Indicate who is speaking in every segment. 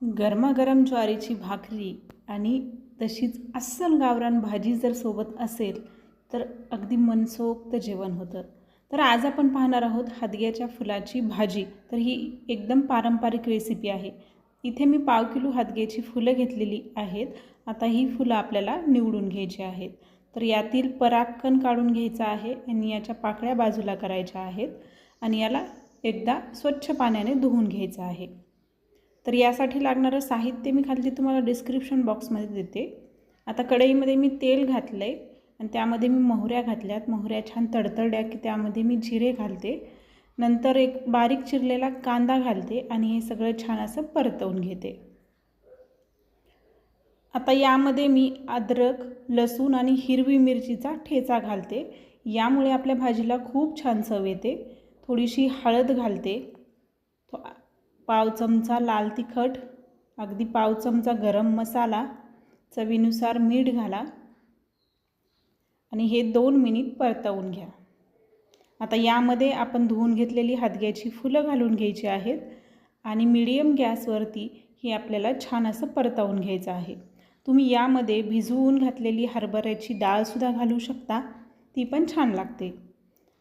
Speaker 1: गरमागरम ज्वारीची भाकरी आणि तशीच अस्सल गावरान भाजी जर सोबत असेल तर अगदी मनसोक्त जेवण होतं। तर आज आपण पाहणार आहोत हदग्याच्या फुलाची भाजी। तर ही एकदम पारंपरिक रेसिपी आहे। इथे मी 1/2 किलो हदग्याची फुलं घेतलेली आहेत। आता ही फुलं आपल्याला निवडून घ्यायची आहेत। तर यातील परागकण काढून घ्यायचा आहे आणि याच्या पाकळ्या बाजूला करायच्या आहेत आणि याला एकदा स्वच्छ पाण्याने धुवून घ्यायचं आहे। तर यासाठी लागणारं साहित्य मी खाली तुम्हाला डिस्क्रिप्शन बॉक्समध्ये देते। आता कढईमध्ये मी तेल घातले आणि त्यामध्ये मी मोहऱ्या घातल्यात। मोहऱ्या छान तडतडल्या की त्यामध्ये मी जिरे घालते। नंतर एक बारीक चिरलेला कांदा घालते आणि हे सगळं छान असं परतवून घेते। आता यामध्ये मी अद्रक, लसूण आणि हिरवी मिरचीचा ठेचा घालते। यामुळे आपल्या भाजीला खूप छान चव येते। थोडीशी हळद घालते, 1/2 चमचा लाल तिखट, अगदी 1/2 चमचा गरम मसाला, चवीनुसार मीठ घाला आणि हे 2 मिनिट परतवून घ्या। आता यामध्ये आपण धुवून घेतलेली हदग्याची फुलं घालून घ्यायची आहेत आणि मीडियम गॅसवरती ही आपल्याला छान असं परतवून घ्यायचं आहे। तुम्ही यामध्ये भिजवून घातलेली हरभऱ्याची डाळ सुद्धा घालू शकता, ती पण छान लागते।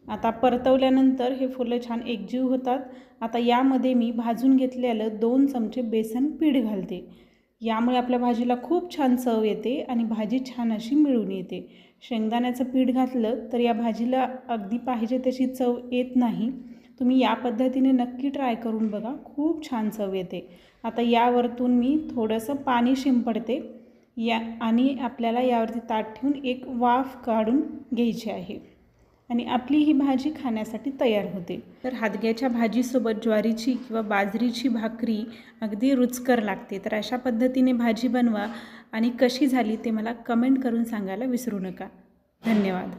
Speaker 1: आता परतवल्यानंतर हे फुलं छान एकजीव होतात। आता यामध्ये मी भाजून घेतलेलं 2 चमचे बेसन पीठ घालते। यामुळे आपल्या भाजीला खूप छान चव येते आणि भाजी छान अशी मिळून येते। शेंगदाण्याचं पीठ घातलं तर या भाजीला अगदी पाहिजे तशी चव येत नाही। तुम्ही या पद्धतीने नक्की ट्राय करून बघा, खूप छान चव येते। आता यावरतून मी थोडंसं पाणी शिंपडते आणि आपल्याला यावरती ताट ठेवून एक वाफ काढून घ्यायची आहे आणि आपली ही भाजी खाण्यासाठी तयार होते। तर हदग्याच्या भाजीसोबत ज्वारीची किंवा बाजरीची भाकरी अगदी रुचकर लागते। तर अशा पद्धतीने भाजी बनवा आणि कशी झाली ते मला कमेंट करून सांगायला विसरू नका। धन्यवाद।